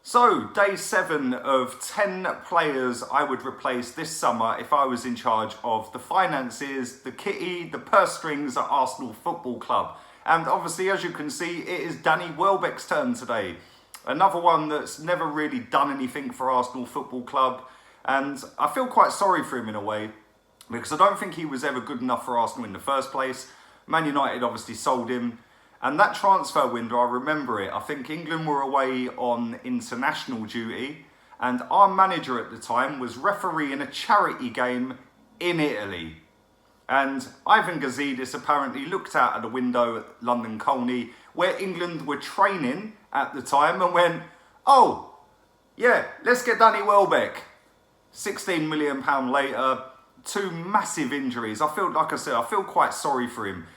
So, day 7 of 10 players I would replace this summer if I was in charge of the finances, the kitty, the purse strings at Arsenal Football Club. And obviously, as you can see, it is Danny Welbeck's turn today. Another one that's never really done anything for Arsenal Football Club. And I feel quite sorry for him in a way, because I don't think he was ever good enough for Arsenal in the first place. Man United obviously sold him. And that transfer window, I remember it. I think England were away on international duty, and our manager at the time was refereeing a charity game in Italy. And Ivan Gazidis apparently looked out of the window at London Colney, where England were training at the time, and went, "Oh, yeah, let's get Danny Welbeck." £16 million later, 2 massive injuries. I feel, like I said, I feel quite sorry for him.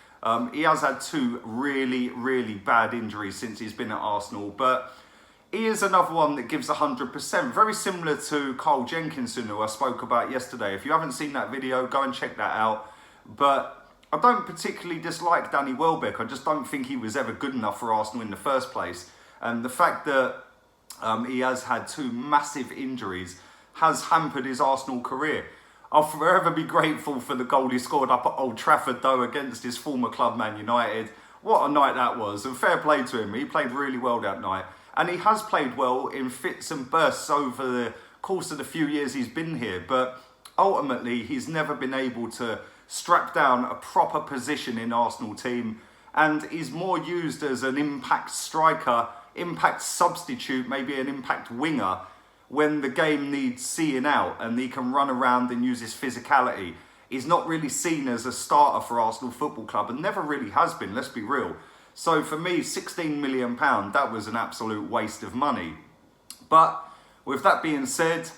He has had 2 really bad injuries since he's been at Arsenal, but he is another one that gives 100%. Very similar to Carl Jenkinson, who I spoke about yesterday. If you haven't seen that video, go and check that out. But I don't particularly dislike Danny Welbeck. I just don't think he was ever good enough for Arsenal in the first place. And the fact that he has had 2 massive injuries has hampered his Arsenal career. I'll forever be grateful for the goal he scored up at Old Trafford, though, against his former club, Man United. What a night that was, and fair play to him. He played really well that night. And he has played well in fits and bursts over the course of the few years he's been here. But ultimately, he's never been able to strap down a proper position in Arsenal team. And he's more used as an impact striker, impact substitute, maybe an impact winger, when the game needs seeing out and he can run around and use his physicality. He's not really seen as a starter for Arsenal Football Club, and never really has been, let's be real. So for me, £16 million, that was an absolute waste of money. But with that being said,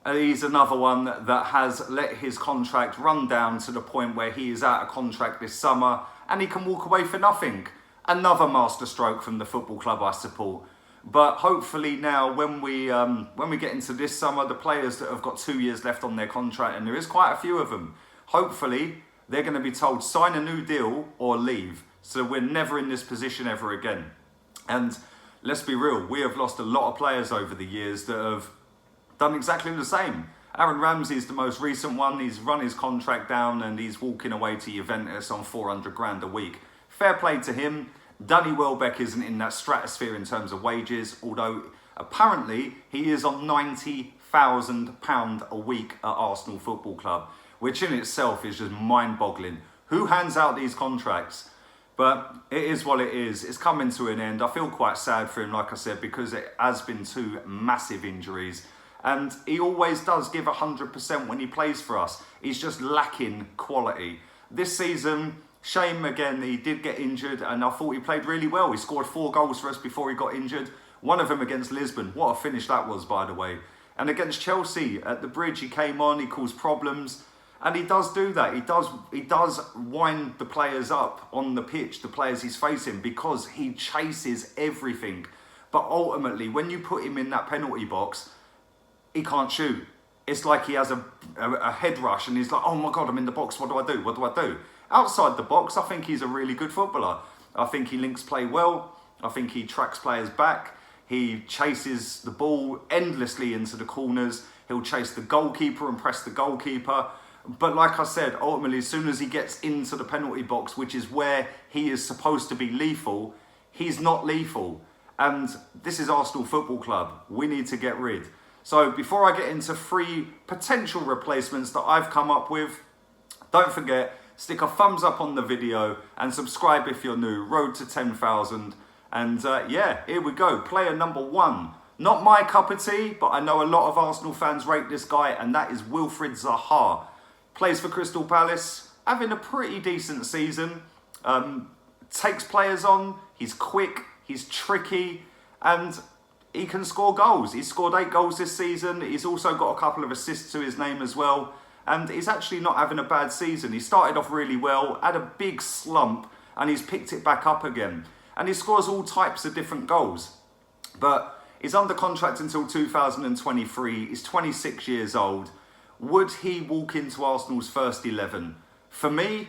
he's another one that has let his contract run down to the point where he is out of contract this summer and he can walk away for nothing. Another masterstroke from the football club I support. But hopefully now, when we get into this summer, the players that have got 2 years left on their contract, and there is quite a few of them, hopefully they're going to be told, sign a new deal or leave. So we're never in this position ever again. And let's be real, we have lost a lot of players over the years that have done exactly the same. Aaron Ramsey is the most recent one. He's run his contract down and he's walking away to Juventus on 400 grand a week. Fair play to him. Danny Welbeck isn't in that stratosphere in terms of wages, although apparently he is on £90,000 a week at Arsenal Football Club, which in itself is just mind-boggling. Who hands out these contracts? But it is what it is. It's coming to an end. I feel quite sad for him, like I said, because it has been 2 massive injuries. And he always does give 100% when he plays for us. He's just lacking quality. This season, shame again, he did get injured, and I thought he played really well. He scored 4 goals for us before he got injured. One of them against Lisbon. What a finish that was, by the way. And against Chelsea at the Bridge, he came on, he caused problems. And he does do that. He does wind the players up on the pitch, the players he's facing, because he chases everything. But ultimately, when you put him in that penalty box, he can't shoot. It's like he has a head rush and he's like, oh my God, I'm in the box. What do I do? What do I do? Outside the box, I think he's a really good footballer. I think he links play well. I think he tracks players back. He chases the ball endlessly into the corners. He'll chase the goalkeeper and press the goalkeeper. But like I said, ultimately, as soon as he gets into the penalty box, which is where he is supposed to be lethal, he's not lethal. And this is Arsenal Football Club. We need to get rid. So before I get into 3 potential replacements that I've come up with, don't forget, stick a thumbs up on the video and subscribe if you're new. Road to 10,000. And yeah, here we go. Player number 1. Not my cup of tea, but I know a lot of Arsenal fans rate this guy, and that is Wilfried Zaha. Plays for Crystal Palace, having a pretty decent season. Takes players on, he's quick, he's tricky, and he can score goals. He's scored 8 goals this season. He's also got a couple of assists to his name as well. And he's actually not having a bad season. He started off really well, had a big slump, and he's picked it back up again. And he scores all types of different goals. But he's under contract until 2023. He's 26 years old. Would he walk into Arsenal's first 11? For me,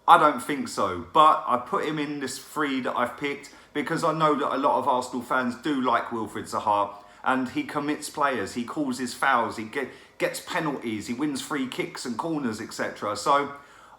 I don't think so. But I put him in this 3 that I've picked because I know that a lot of Arsenal fans do like Wilfried Zaha. and he commits players, he causes fouls, he gets penalties, he wins free kicks and corners, etc. So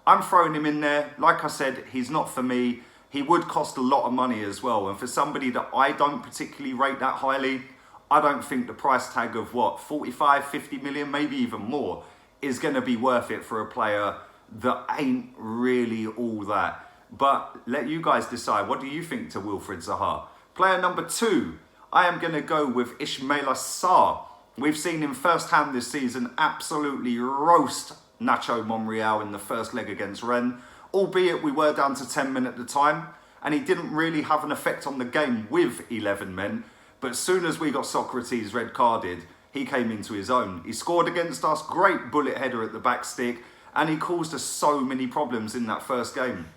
I'm throwing him in there. Like I said, he's not for me. He would cost a lot of money as well. And for somebody that I don't particularly rate that highly, I don't think the price tag of 45, 50 million, maybe even more, is going to be worth it for a player that ain't really all that. But let you guys decide. What do you think to Wilfried Zaha? Player number 2, I am going to go with Ismaila Sarr. We've seen him firsthand this season absolutely roast Nacho Monreal in the first leg against Rennes, albeit we were down to 10 men at the time, and he didn't really have an effect on the game with 11 men. But as soon as we got Socrates red carded, he came into his own. He scored against us, great bullet header at the back stick, and he caused us so many problems in that first game.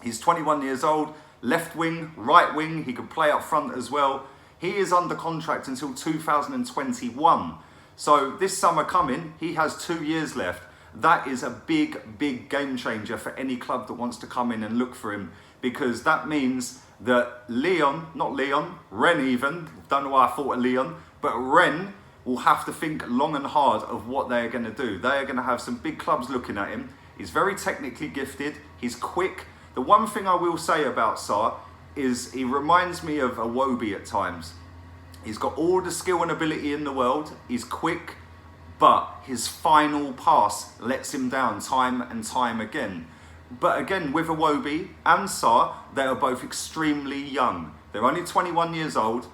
He's 21 years old, left wing, right wing, he could play up front as well. He is under contract until 2021. So this summer coming, he has 2 years left. That is a big, big game changer for any club that wants to come in and look for him, because that means that Rennes even, don't know why I thought of Lyon, but Rennes will have to think long and hard of what they're going to do. They are going to have some big clubs looking at him. He's very technically gifted, he's quick. The one thing I will say about Sarr is he reminds me of Iwobi at times. He's got all the skill and ability in the world, he's quick, but his final pass lets him down time and time again. But again, with Iwobi and Sarr, they are both extremely young. They're only 21 years old.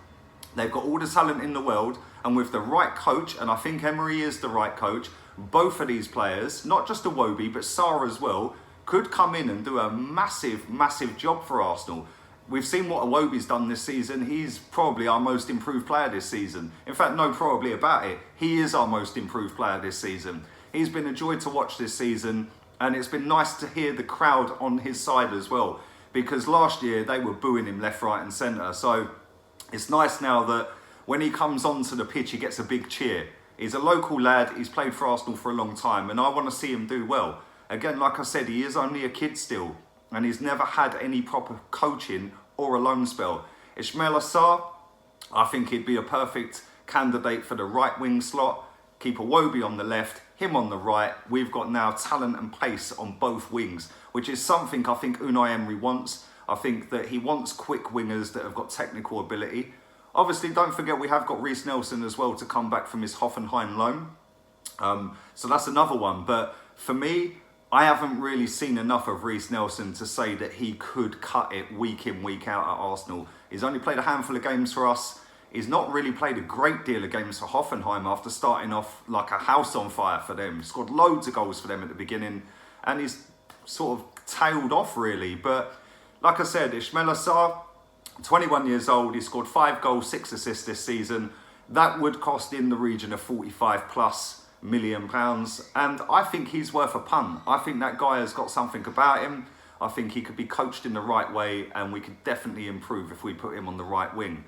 They've got all the talent in the world. And with the right coach, and I think Emery is the right coach, both of these players, not just Iwobi, but Sarr as well, could come in and do a massive, massive job for Arsenal. We've seen what Iwobi's done this season. He's probably our most improved player this season. In fact, no probably about it. He is our most improved player this season. He's been a joy to watch this season, and it's been nice to hear the crowd on his side as well, because last year they were booing him left, right and centre. So it's nice now that when he comes onto the pitch, he gets a big cheer. He's a local lad, he's played for Arsenal for a long time, and I want to see him do well. Again, like I said, he is only a kid still, and he's never had any proper coaching or a loan spell. Ismaila Sarr, I think he'd be a perfect candidate for the right wing slot. Keep Iwobi on the left, him on the right. We've got now talent and pace on both wings, which is something I think Unai Emery wants. I think that he wants quick wingers that have got technical ability. Obviously, don't forget we have got Reiss Nelson as well to come back from his Hoffenheim loan. So that's another one. But for me, I haven't really seen enough of Reiss Nelson to say that he could cut it week in, week out at Arsenal. He's only played a handful of games for us. He's not really played a great deal of games for Hoffenheim after starting off like a house on fire for them. He scored loads of goals for them at the beginning, and he's sort of tailed off really. But like I said, Ismaila Sarr, 21 years old, he scored 5 goals, 6 assists this season. That would cost in the region of £45+ million. And I think he's worth a punt. I think that guy has got something about him. I think he could be coached in the right way, and we could definitely improve if we put him on the right wing.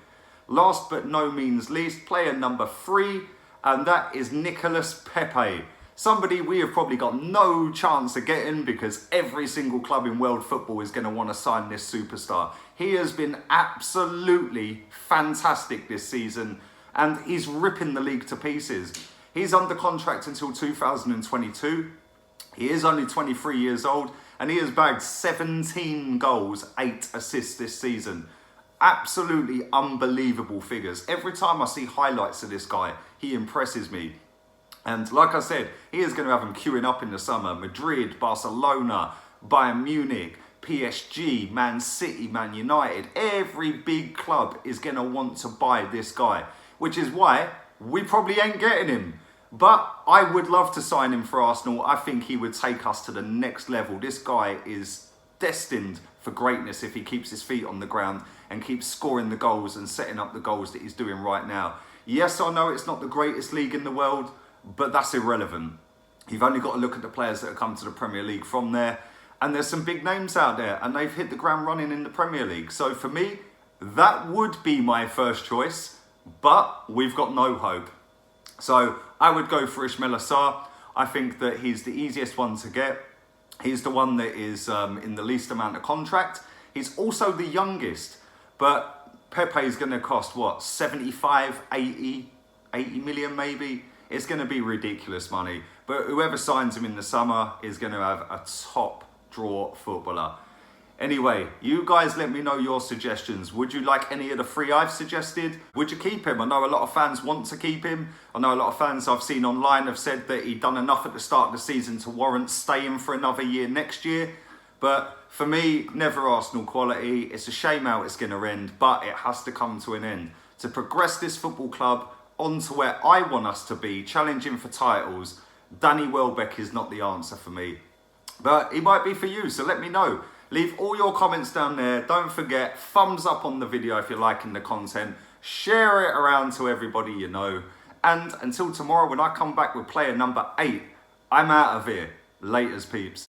Last but no means least, player number 3, and that is Nicolas Pepe. Somebody we have probably got no chance of getting, because every single club in world football is going to want to sign this superstar. He has been absolutely fantastic this season, and he's ripping the league to pieces. He's under contract until 2022. He is only 23 years old, and he has bagged 17 goals, 8 assists this season. Absolutely unbelievable figures. Every time I see highlights of this guy, he impresses me. And like I said, he is going to have them queuing up in the summer. Madrid, Barcelona, Bayern Munich, PSG, Man City, Man United. Every big club is going to want to buy this guy, which is why we probably ain't getting him. But I would love to sign him for Arsenal. I think he would take us to the next level. This guy is destined for greatness if he keeps his feet on the ground and keeps scoring the goals and setting up the goals that he's doing right now. Yes, I know it's not the greatest league in the world, but that's irrelevant. You've only got to look at the players that have come to the Premier League from there, and there's some big names out there, and they've hit the ground running in the Premier League. So for me, that would be my first choice, but we've got no hope. So I would go for Ismaila Sarr. I think that he's the easiest one to get. He's the one that is in the least amount of contract. He's also the youngest. But Pepe is going to cost, what, 75, 80 million maybe? It's going to be ridiculous money. But whoever signs him in the summer is going to have a top draw footballer. Anyway, you guys let me know your suggestions. Would you like any of the three I've suggested? Would you keep him? I know a lot of fans want to keep him. I know a lot of fans I've seen online have said that he'd done enough at the start of the season to warrant staying for another year next year. But for me, never Arsenal quality. It's a shame how it's going to end, but it has to come to an end. To progress this football club onto where I want us to be, challenging for titles, Danny Welbeck is not the answer for me. But he might be for you, so let me know. Leave all your comments down there. Don't forget, thumbs up on the video if you're liking the content. Share it around to everybody you know. And until tomorrow when I come back with player number 8, I'm out of here. Laters, peeps.